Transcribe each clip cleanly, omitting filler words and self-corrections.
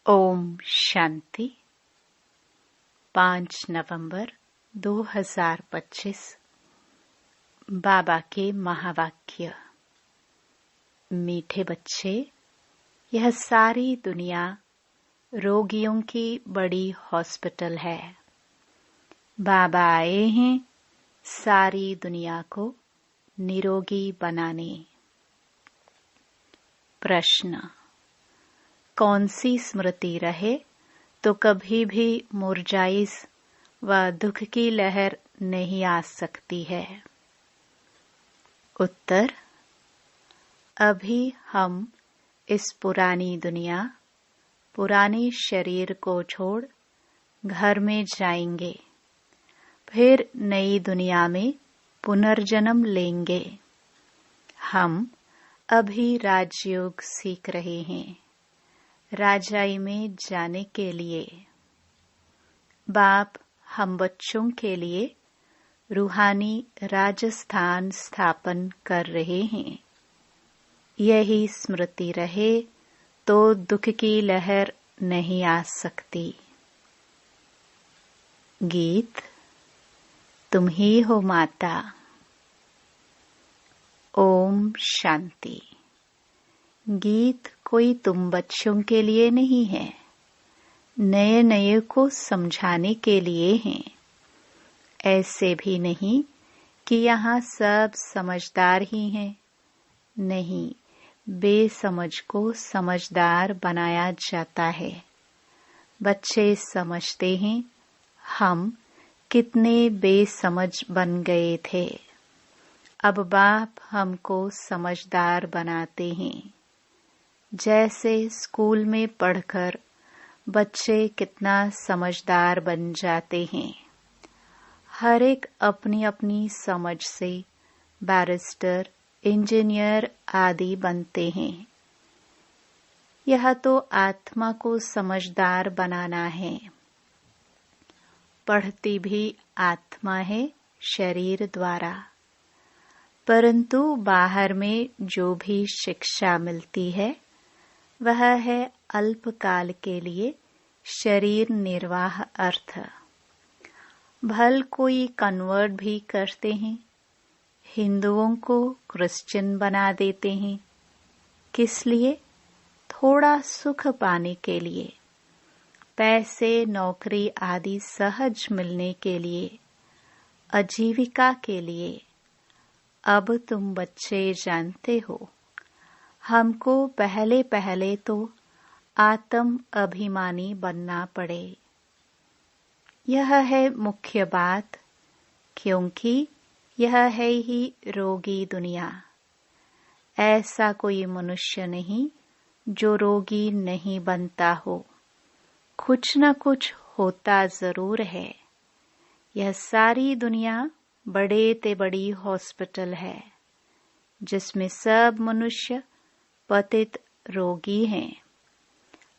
ओम शांति। 5 नवंबर 2025। बाबा के महावाक्य। मीठे बच्चे, यह सारी दुनिया रोगियों की बड़ी हॉस्पिटल है। बाबा आए हैं सारी दुनिया को निरोगी बनाने। प्रश्न: कौन सी स्मृति रहे तो कभी भी मुरझाइश व दुख की लहर नहीं आ सकती है? उत्तर: अभी हम इस पुरानी दुनिया, पुराने शरीर को छोड़ घर में जाएंगे, फिर नई दुनिया में पुनर्जन्म लेंगे। हम अभी राजयोग सीख रहे हैं राजाई में जाने के लिए। बाप हम बच्चों के लिए रूहानी राजस्थान स्थापन कर रहे हैं। यही स्मृति रहे तो दुख की लहर नहीं आ सकती। गीत: तुम ही हो माता। ओम शांति। गीत कोई तुम बच्चों के लिए नहीं है, नए नए को समझाने के लिए हैं। ऐसे भी नहीं कि यहाँ सब समझदार ही हैं। नहीं, बेसमझ को समझदार बनाया जाता है। बच्चे समझते हैं हम कितने बेसमझ बन गए थे। अब बाप हमको समझदार बनाते हैं। जैसे स्कूल में पढ़कर बच्चे कितना समझदार बन जाते हैं। हर एक अपनी अपनी समझ से बैरिस्टर, इंजीनियर आदि बनते हैं। यह तो आत्मा को समझदार बनाना है। पढ़ती भी आत्मा है शरीर द्वारा, परंतु बाहर में जो भी शिक्षा मिलती है वह है अल्पकाल के लिए शरीर निर्वाह अर्थ। भल कोई कन्वर्ट भी करते हैं, हिंदुओं को क्रिश्चियन बना देते हैं। किस लिए? थोड़ा सुख पाने के लिए, पैसे, नौकरी आदि सहज मिलने के लिए, आजीविका के लिए। अब तुम बच्चे जानते हो, हमको पहले पहले तो आत्म अभिमानी बनना पड़े। यह है मुख्य बात, क्योंकि यह है ही रोगी दुनिया। ऐसा कोई मनुष्य नहीं जो रोगी नहीं बनता हो। कुछ न कुछ होता जरूर है। यह सारी दुनिया बड़े ते बड़ी हॉस्पिटल है, जिसमें सब मनुष्य पतित रोगी हैं।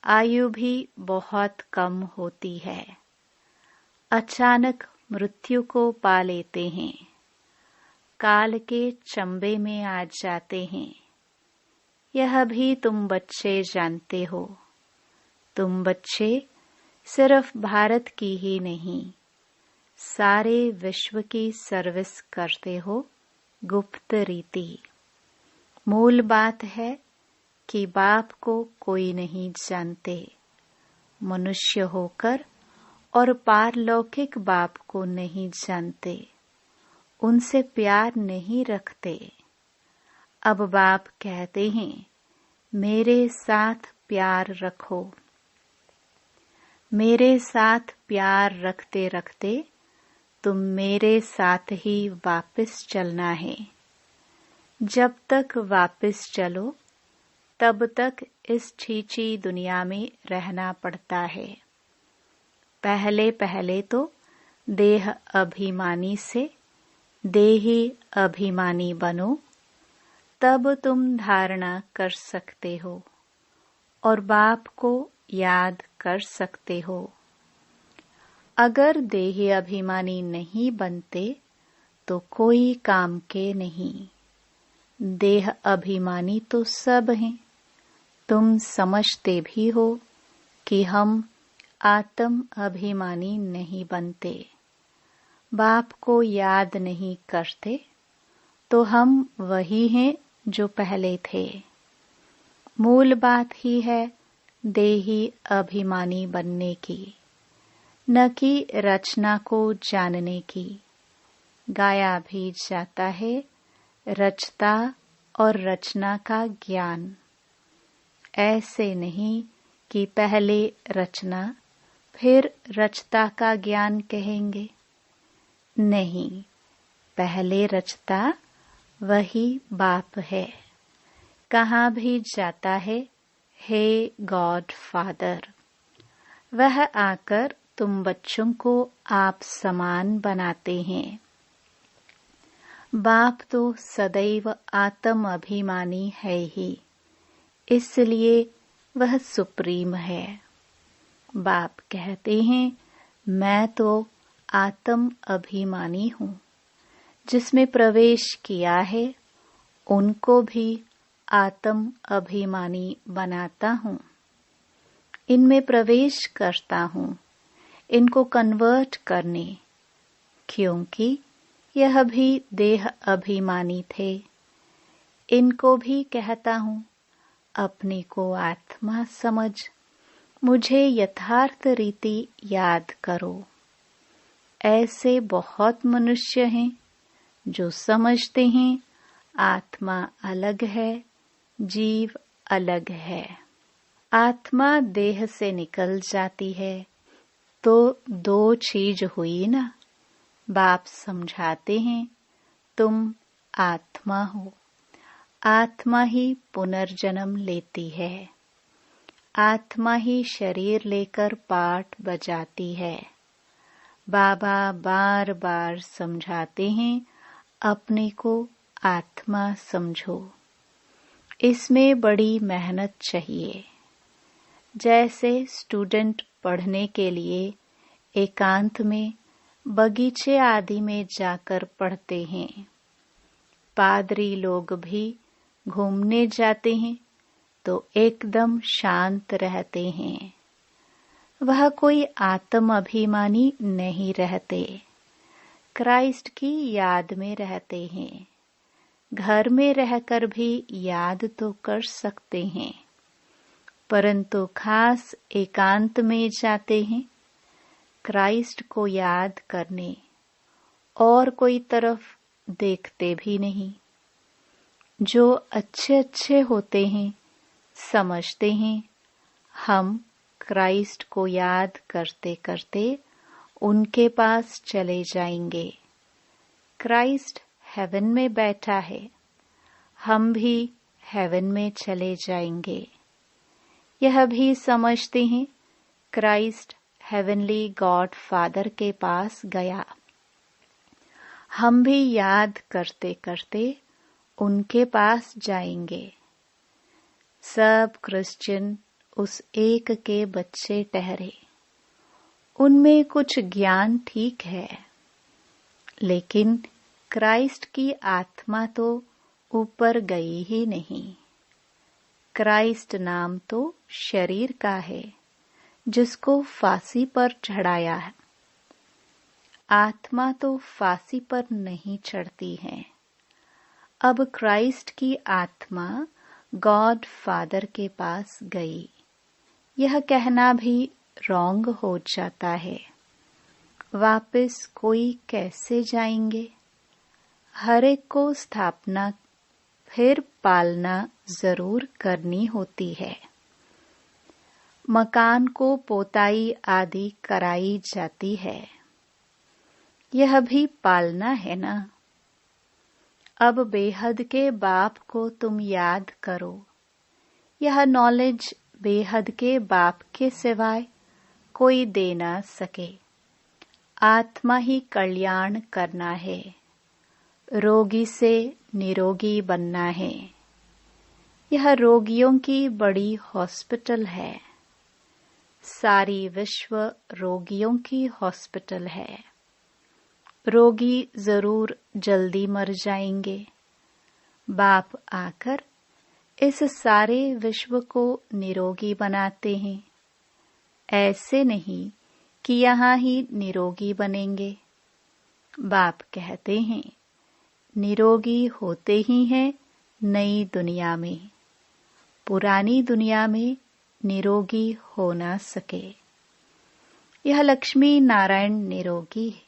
आयु भी बहुत कम होती है। अचानक मृत्यु को पा लेते हैं। काल के चंबे में आ जाते हैं। यह भी तुम बच्चे जानते हो। तुम बच्चे सिर्फ भारत की ही नहीं, सारे विश्व की सर्विस करते हो गुप्त रीति। मूल बात है कि बाप को कोई नहीं जानते। मनुष्य होकर और पारलौकिक बाप को नहीं जानते, उनसे प्यार नहीं रखते। अब बाप कहते हैं मेरे साथ प्यार रखो। मेरे साथ प्यार रखते रखते तुम मेरे साथ ही वापस चलना है। जब तक वापस चलो तब तक इस छींची दुनिया में रहना पड़ता है। पहले पहले तो देह अभिमानी से देही अभिमानी बनो, तब तुम धारणा कर सकते हो और बाप को याद कर सकते हो। अगर देही अभिमानी नहीं बनते तो कोई काम के नहीं। देह अभिमानी तो सब हैं। तुम समझते भी हो, कि हम आत्म अभिमानी नहीं बनते, बाप को याद नहीं करते, तो हम वही हैं जो पहले थे। मूल बात ही है देही अभिमानी बनने की, न कि रचना को जानने की। गाया भी जाता है रचता और रचना का ज्ञान। ऐसे नहीं कि पहले रचना फिर रचता का ज्ञान कहेंगे। नहीं, पहले रचता वही बाप है। कहाँ भी जाता है, हे गॉड फादर। वह आकर तुम बच्चों को आप समान बनाते हैं। बाप तो सदैव आत्म अभिमानी है ही, इसलिए वह सुप्रीम है। बाप कहते हैं मैं तो आत्म अभिमानी हूँ। जिसमें प्रवेश किया है उनको भी आत्म अभिमानी बनाता हूँ। इनमें प्रवेश करता हूँ इनको कन्वर्ट करने, क्योंकि यह भी देह अभिमानी थे। इनको भी कहता हूँ अपने को आत्मा समझ, मुझे यथार्थ रीति याद करो। ऐसे बहुत मनुष्य हैं जो समझते हैं आत्मा अलग है, जीव अलग है। आत्मा देह से निकल जाती है तो दो चीज हुई ना। बाप समझाते हैं तुम आत्मा हो, आत्मा ही पुनर्जन्म लेती है, आत्मा ही शरीर लेकर पाठ बजाती है। बाबा बार बार समझाते हैं अपने को आत्मा समझो। इसमें बड़ी मेहनत चाहिए। जैसे स्टूडेंट पढ़ने के लिए एकांत में बगीचे आदि में जाकर पढ़ते हैं, पादरी लोग भी घूमने जाते हैं तो एकदम शांत रहते हैं। वह कोई आत्म अभिमानी नहीं रहते, क्राइस्ट की याद में रहते हैं। घर में रहकर भी याद तो कर सकते हैं, परंतु खास एकांत में जाते हैं क्राइस्ट को याद करने, और कोई तरफ देखते भी नहीं। जो अच्छे अच्छे होते हैं समझते हैं हम क्राइस्ट को याद करते करते उनके पास चले जाएंगे। क्राइस्ट हेवन में बैठा है, हम भी हेवन में चले जाएंगे। यह भी समझते हैं क्राइस्ट हेवनली गॉड फादर के पास गया। हम भी याद करते करते उनके पास जाएंगे। सब क्रिश्चियन उस एक के बच्चे ठहरे। उनमें कुछ ज्ञान ठीक है, लेकिन क्राइस्ट की आत्मा तो ऊपर गई ही नहीं। क्राइस्ट नाम तो शरीर का है जिसको फांसी पर चढ़ाया है। आत्मा तो फांसी पर नहीं चढ़ती है। अब क्राइस्ट की आत्मा गॉड फादर के पास गई, यह कहना भी रॉन्ग हो जाता है। वापस कोई कैसे जाएंगे? हर एक को स्थापना फिर पालना जरूर करनी होती है। मकान को पोताई आदि कराई जाती है, यह भी पालना है ना। अब बेहद के बाप को तुम याद करो। यह नॉलेज बेहद के बाप के सिवाय कोई दे ना सके। आत्मा ही कल्याण करना है, रोगी से निरोगी बनना है। यह रोगियों की बड़ी हॉस्पिटल है। सारी विश्व रोगियों की हॉस्पिटल है। रोगी जरूर जल्दी मर जाएंगे। बाप आकर इस सारे विश्व को निरोगी बनाते हैं। ऐसे नहीं कि यहाँ ही निरोगी बनेंगे। बाप कहते हैं निरोगी होते ही हैं नई दुनिया में, पुरानी दुनिया में निरोगी हो न सके। यह लक्ष्मी नारायण निरोगी है,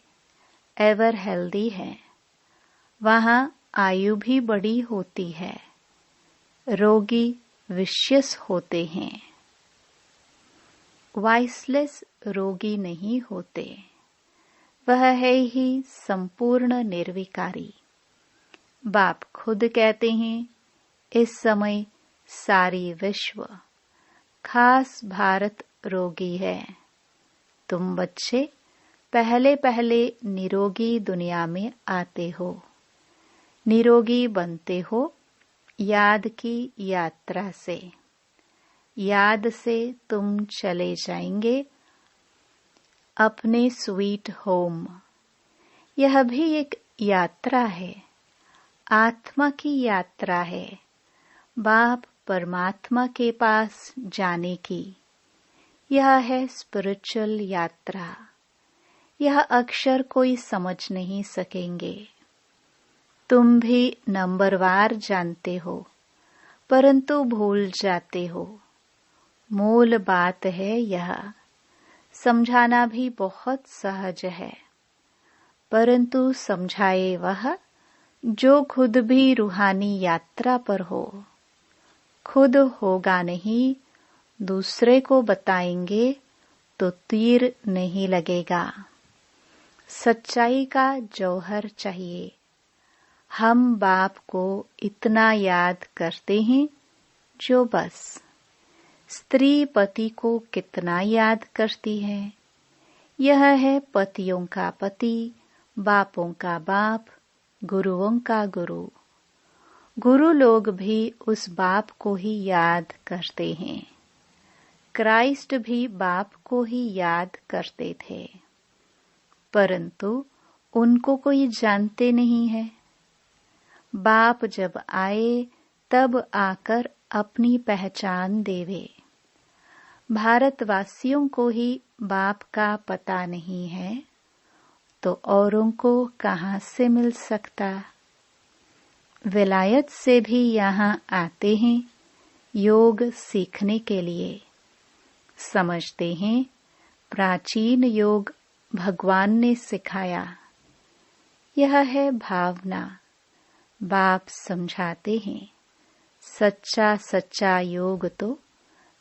एवर हेल्दी है। वहाँ आयु भी बड़ी होती है, रोगी विशियस होते हैं। वाइसलेस रोगी नहीं होते, वह है ही संपूर्ण निर्विकारी। बाप खुद कहते हैं इस समय सारी विश्व, खास भारत रोगी है। तुम बच्चे पहले पहले निरोगी दुनिया में आते हो, निरोगी बनते हो याद की यात्रा से। याद से तुम चले जाएंगे अपने स्वीट होम। यह भी एक यात्रा है, आत्मा की यात्रा है, बाप परमात्मा के पास जाने की। यह है स्पिरिचुअल यात्रा। यह अक्षर कोई समझ नहीं सकेंगे। तुम भी नंबरवार जानते हो, परंतु भूल जाते हो। मूल बात है यह। समझाना भी बहुत सहज है, परंतु समझाए वह जो खुद भी रूहानी यात्रा पर हो। खुद होगा नहीं, दूसरे को बताएंगे तो तीर नहीं लगेगा। सच्चाई का जौहर चाहिए। हम बाप को इतना याद करते हैं जो बस। स्त्री पति को कितना याद करती है। यह है पतियों का पति, बापों का बाप, गुरुओं का गुरु। गुरु लोग भी उस बाप को ही याद करते हैं। क्राइस्ट भी बाप को ही याद करते थे, परंतु उनको कोई जानते नहीं है। बाप जब आए तब आकर अपनी पहचान देवे। भारतवासियों को ही बाप का पता नहीं है, तो औरों को कहाँ से मिल सकता। विलायत से भी यहाँ आते हैं योग सीखने के लिए। समझते हैं प्राचीन योग भगवान ने सिखाया। यह है भावना। बाप समझाते हैं सच्चा सच्चा योग तो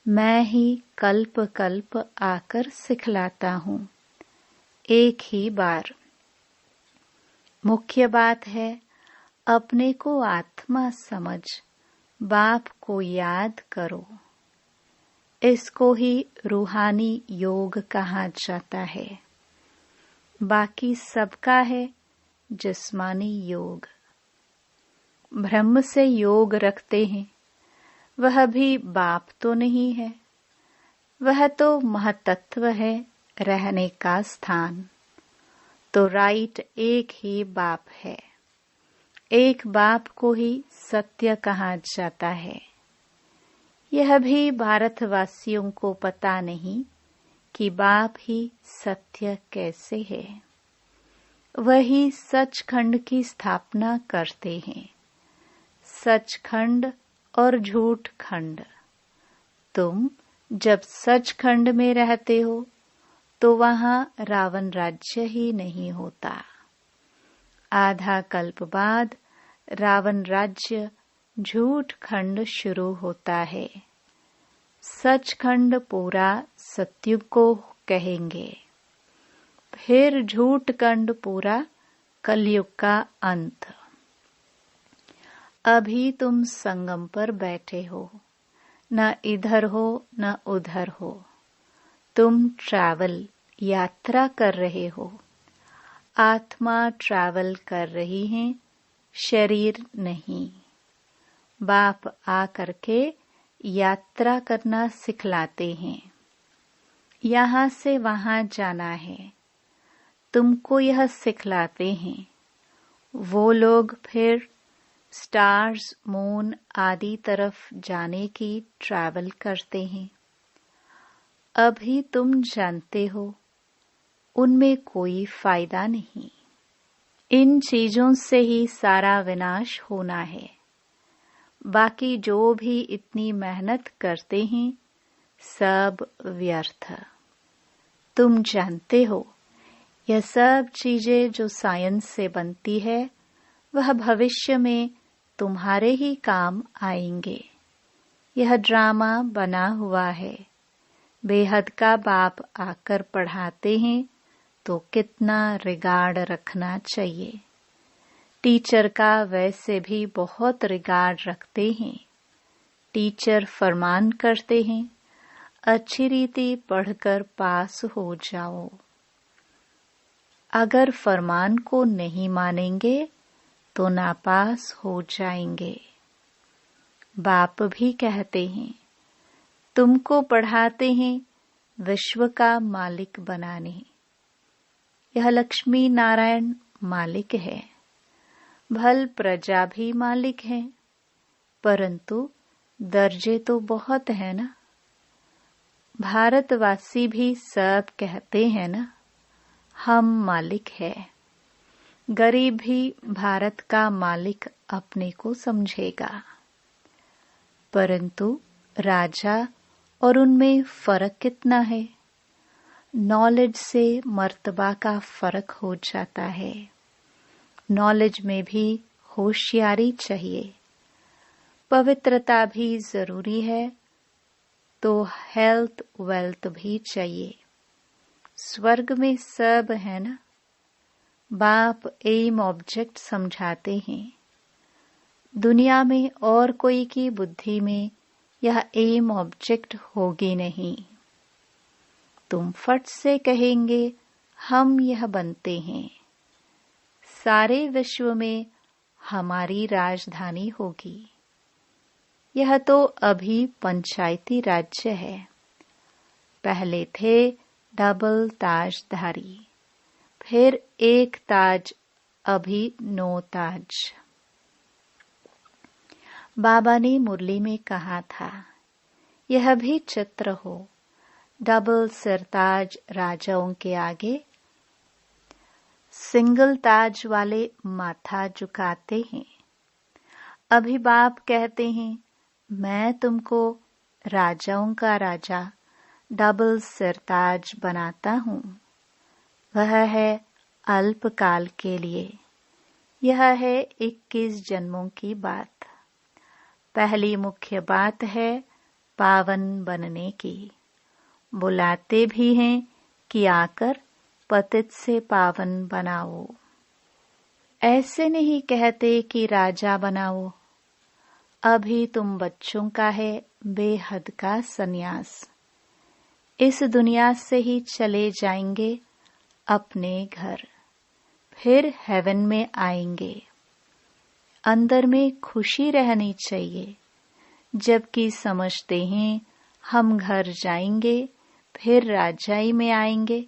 मैं ही कल्प कल्प आकर सिखलाता हूँ, एक ही बार। मुख्य बात है अपने को आत्मा समझ बाप को याद करो। इसको ही रूहानी योग कहा जाता है। बाकी सबका है जिस्मानी योग। ब्रह्म से योग रखते हैं, वह भी बाप तो नहीं है। वह तो महतत्व है, रहने का स्थान। तो राइट एक ही बाप है। एक बाप को ही सत्य कहा जाता है। यह भी भारतवासियों को पता नहीं कि बाप ही सत्य कैसे है। वही सचखंड की स्थापना करते हैं। सचखंड और झूठ खंड। तुम जब सचखंड में रहते हो तो वहां रावण राज्य ही नहीं होता। आधा कल्प बाद रावण राज्य झूठ खंड शुरू होता है। सचखंड पूरा सत्युग को कहेंगे, फिर झूठ खंड पूरा कलयुग का अंत। अभी तुम संगम पर बैठे हो, न इधर हो न उधर हो। तुम ट्रैवल यात्रा कर रहे हो। आत्मा ट्रैवल कर रही है, शरीर नहीं। बाप आ करके यात्रा करना सिखलाते हैं। यहाँ से वहाँ जाना है, तुमको यह सिखलाते हैं। वो लोग फिर स्टार्स, मून आदि तरफ जाने की ट्रैवल करते हैं। अभी तुम जानते हो उनमें कोई फायदा नहीं। इन चीजों से ही सारा विनाश होना है। बाकी जो भी इतनी मेहनत करते हैं सब व्यर्थ। तुम जानते हो यह सब चीजें जो साइंस से बनती है वह भविष्य में तुम्हारे ही काम आएंगे। यह ड्रामा बना हुआ है। बेहद का बाप आकर पढ़ाते हैं तो कितना रिगार्ड रखना चाहिए। टीचर का वैसे भी बहुत रिगार्ड रखते हैं। टीचर फरमान करते हैं अच्छी रीति पढ़कर पास हो जाओ। अगर फरमान को नहीं मानेंगे तो नापास हो जाएंगे। बाप भी कहते हैं तुमको पढ़ाते हैं विश्व का मालिक बनाने। यह लक्ष्मी नारायण मालिक है। भल प्रजा भी मालिक है, परंतु दर्जे तो बहुत है ना। भारतवासी भी सब कहते हैं ना हम मालिक है। गरीब भी भारत का मालिक अपने को समझेगा, परंतु राजा और उनमें फर्क कितना है। नॉलेज से मर्तबा का फर्क हो जाता है। नॉलेज में भी होशियारी चाहिए। पवित्रता भी जरूरी है तो हेल्थ वेल्थ भी चाहिए। स्वर्ग में सब है ना। बाप एम ऑब्जेक्ट समझाते हैं। दुनिया में और कोई की बुद्धि में यह एम ऑब्जेक्ट होगी नहीं। तुम फट से कहेंगे हम यह बनते हैं। सारे विश्व में हमारी राजधानी होगी। यह तो अभी पंचायती राज्य है। पहले थे डबल ताजधारी, फिर एक ताज, अभी 9 ताज। बाबा ने मुरली में कहा था यह भी चित्र हो। डबल सिरताज राजाओं के आगे सिंगल ताज वाले माथा झुकाते हैं। अभी बाप कहते हैं मैं तुमको राजाओं का राजा डबल सिरताज बनाता हूँ। वह है अल्पकाल के लिए। यह है 21 जन्मों की बात। पहली मुख्य बात है पावन बनने की। बुलाते भी हैं कि आकर पतित से पावन बनाओ। ऐसे नहीं कहते कि राजा बनाओ। अभी तुम बच्चों का है बेहद का सन्यास। इस दुनिया से ही चले जाएंगे अपने घर, फिर हेवन में आएंगे। अंदर में खुशी रहनी चाहिए, जबकि समझते हैं हम घर जाएंगे, फिर राजाई में आएंगे,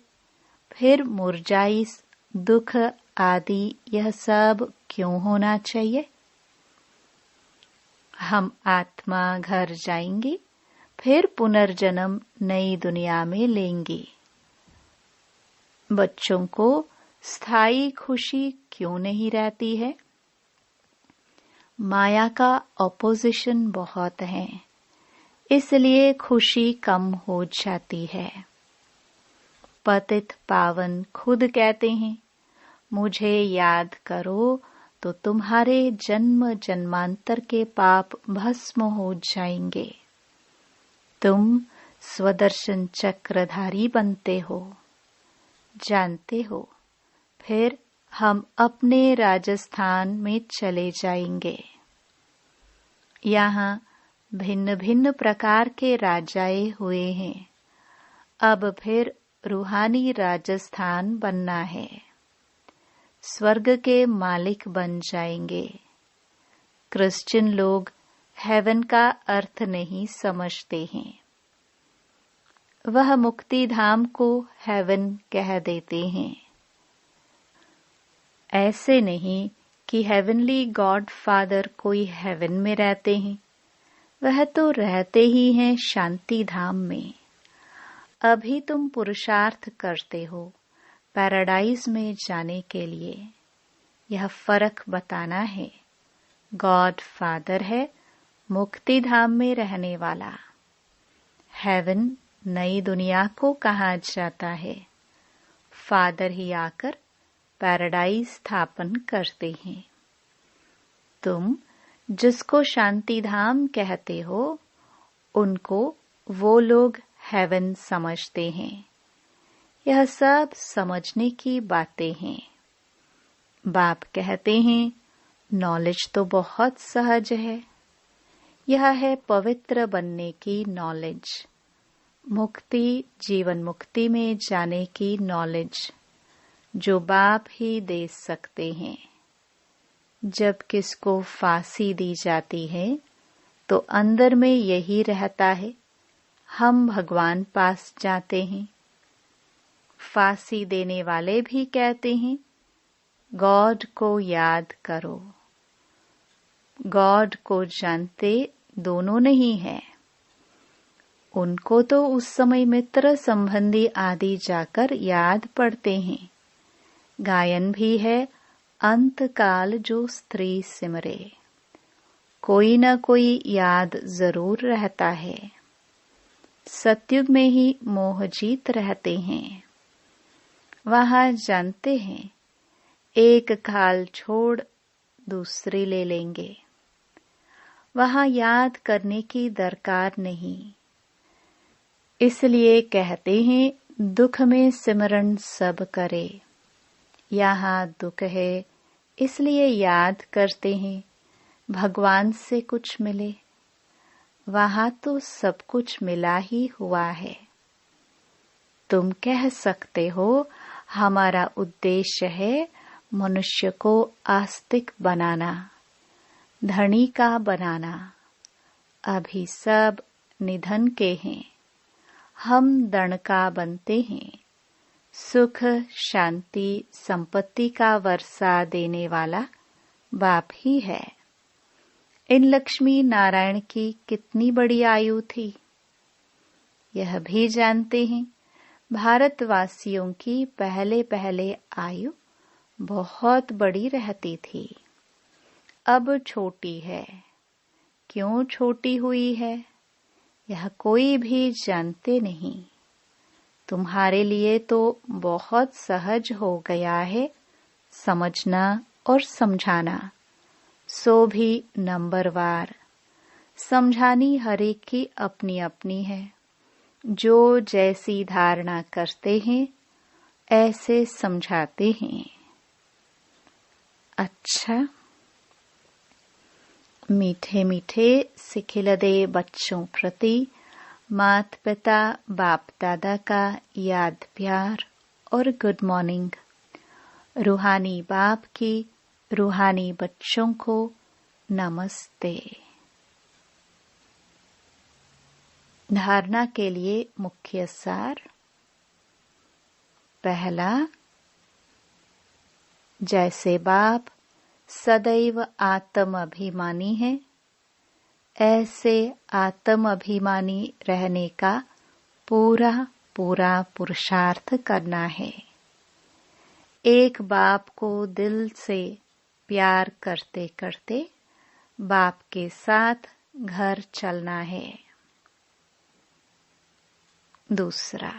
फिर मुरझाई दुख आदि यह सब क्यों होना चाहिए। हम आत्मा घर जाएंगे, फिर पुनर्जन्म नई दुनिया में लेंगे। बच्चों को स्थायी खुशी क्यों नहीं रहती है। माया का ऑपोजिशन बहुत है, इसलिए खुशी कम हो जाती है। पतित पावन खुद कहते हैं मुझे याद करो तो तुम्हारे जन्म जन्मांतर के पाप भस्म हो जाएंगे। तुम स्वदर्शन चक्रधारी बनते हो। जानते हो, फिर हम अपने राजस्थान में चले जाएंगे। यहाँ भिन्न भिन्न प्रकार के राजाए हुए हैं। अब फिर रूहानी राजस्थान बनना है। स्वर्ग के मालिक बन जाएंगे। क्रिश्चियन लोग हेवन का अर्थ नहीं समझते हैं। वह मुक्ति धाम को हेवन कह देते हैं। ऐसे नहीं कि हेवनली गॉड फादर कोई हेवन में रहते हैं। वह तो रहते ही हैं शांति धाम में। अभी तुम पुरुषार्थ करते हो पैराडाइज में जाने के लिए। यह फर्क बताना है। गॉड फादर है, मुक्ति धाम में रहने वाला। हेवन नई दुनिया को कहा जाता है। फादर ही आकर पैराडाइज स्थापन करते हैं। तुम जिसको शांति धाम कहते हो उनको वो लोग हेवन समझते हैं। यह सब समझने की बातें हैं। बाप कहते हैं नॉलेज तो बहुत सहज है। यह है पवित्र बनने की नॉलेज, मुक्ति जीवन मुक्ति में जाने की नॉलेज, जो बाप ही दे सकते हैं। जब किसको फांसी दी जाती है तो अंदर में यही रहता है, हम भगवान पास जाते हैं। फांसी देने वाले भी कहते हैं गॉड को याद करो। गॉड को जानते दोनों नहीं है। उनको तो उस समय मित्र संबंधी आदि जाकर याद पड़ते हैं। गायन भी है अंत काल जो स्त्री सिमरे। कोई न कोई याद जरूर रहता है। सतयुग में ही मोह जीत रहते हैं। वहां जानते हैं एक खाल छोड़ दूसरी ले लेंगे। वहां याद करने की दरकार नहीं। इसलिए कहते हैं दुख में सिमरन सब करे। यहाँ दुख है इसलिए याद करते हैं भगवान से कुछ मिले। वहां तो सब कुछ मिला ही हुआ है। तुम कह सकते हो हमारा उद्देश्य है मनुष्य को आस्तिक बनाना, धनी का बनाना। अभी सब निधन के हैं, हम दण का बनते हैं। सुख शांति संपत्ति का वर्षा देने वाला बाप ही है। इन लक्ष्मी नारायण की कितनी बड़ी आयु थी, यह भी जानते हैं। भारतवासियों की पहले पहले आयु बहुत बड़ी रहती थी, अब छोटी है। क्यों छोटी हुई है यह कोई भी जानते नहीं। तुम्हारे लिए तो बहुत सहज हो गया है समझना और समझाना, सो भी नंबरवार। समझानी हर एक की अपनी अपनी है। जो जैसी धारणा करते हैं ऐसे समझाते हैं। अच्छा, मीठे मीठे सिखिलदे बच्चों प्रति माता पिता बाप दादा का याद प्यार और गुड मॉर्निंग। रूहानी बाप की रूहानी बच्चों को नमस्ते। धारणा के लिए मुख्य सार। पहला, जैसे बाप सदैव आत्म अभिमानी है, ऐसे आत्म अभिमानी रहने का पूरा पूरा पुरुषार्थ करना है। एक बाप को दिल से प्यार करते करते बाप के साथ घर चलना है। दूसरा,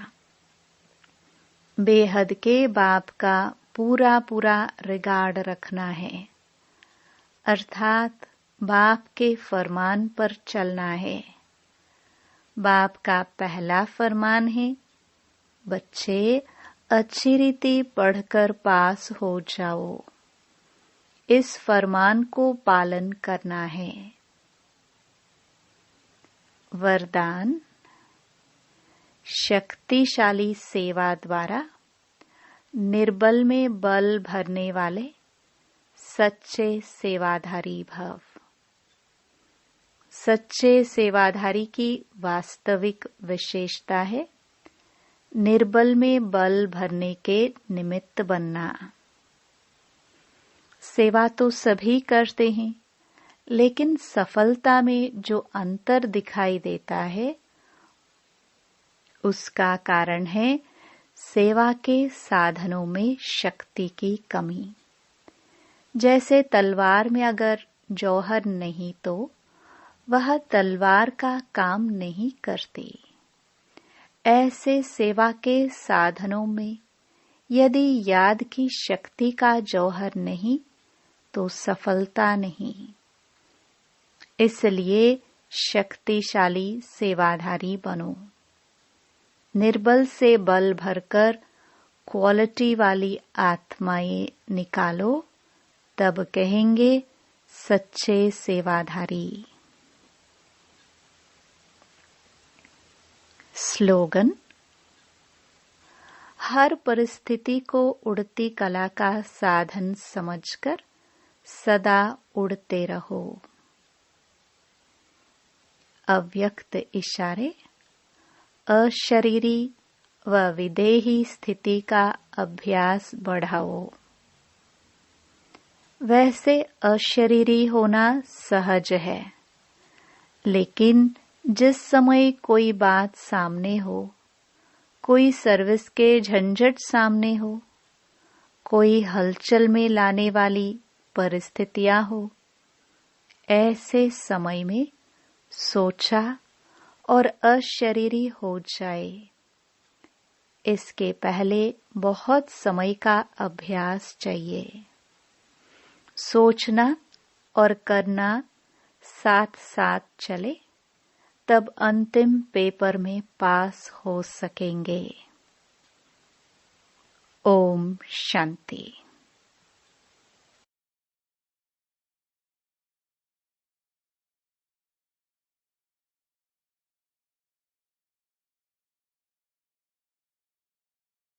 बेहद के बाप का पूरा पूरा रिगार्ड रखना है, अर्थात बाप के फरमान पर चलना है। बाप का पहला फरमान है, बच्चे अच्छी रीति पढ़कर पास हो जाओ। इस फरमान को पालन करना है। वरदान, शक्तिशाली सेवा द्वारा निर्बल में बल भरने वाले सच्चे सेवाधारी भव। सच्चे सेवाधारी की वास्तविक विशेषता है निर्बल में बल भरने के निमित्त बनना। सेवा तो सभी करते हैं, लेकिन सफलता में जो अंतर दिखाई देता है उसका कारण है सेवा के साधनों में शक्ति की कमी। जैसे तलवार में अगर जौहर नहीं तो वह तलवार का काम नहीं करती, ऐसे सेवा के साधनों में यदि याद की शक्ति का जौहर नहीं तो सफलता नहीं। इसलिए शक्तिशाली सेवाधारी बनो। निर्बल से बल भरकर क्वालिटी वाली आत्माएं निकालो, तब कहेंगे सच्चे सेवाधारी। स्लोगन: हर परिस्थिति को उड़ती कला का साधन समझकर सदा उड़ते रहो। अव्यक्त इशारे: अशरीरी व विदेही स्थिति का अभ्यास बढ़ाओ। वैसे अशरीरी होना सहज है, लेकिन जिस समय कोई बात सामने हो, कोई सर्विस के झंझट सामने हो, कोई हलचल में लाने वाली परिस्थितियां हो, ऐसे समय में सोचा और अशरीरी हो जाए। इसके पहले बहुत समय का अभ्यास चाहिए। सोचना और करना साथ साथ चले, तब अंतिम पेपर में पास हो सकेंगे। ओम शांति।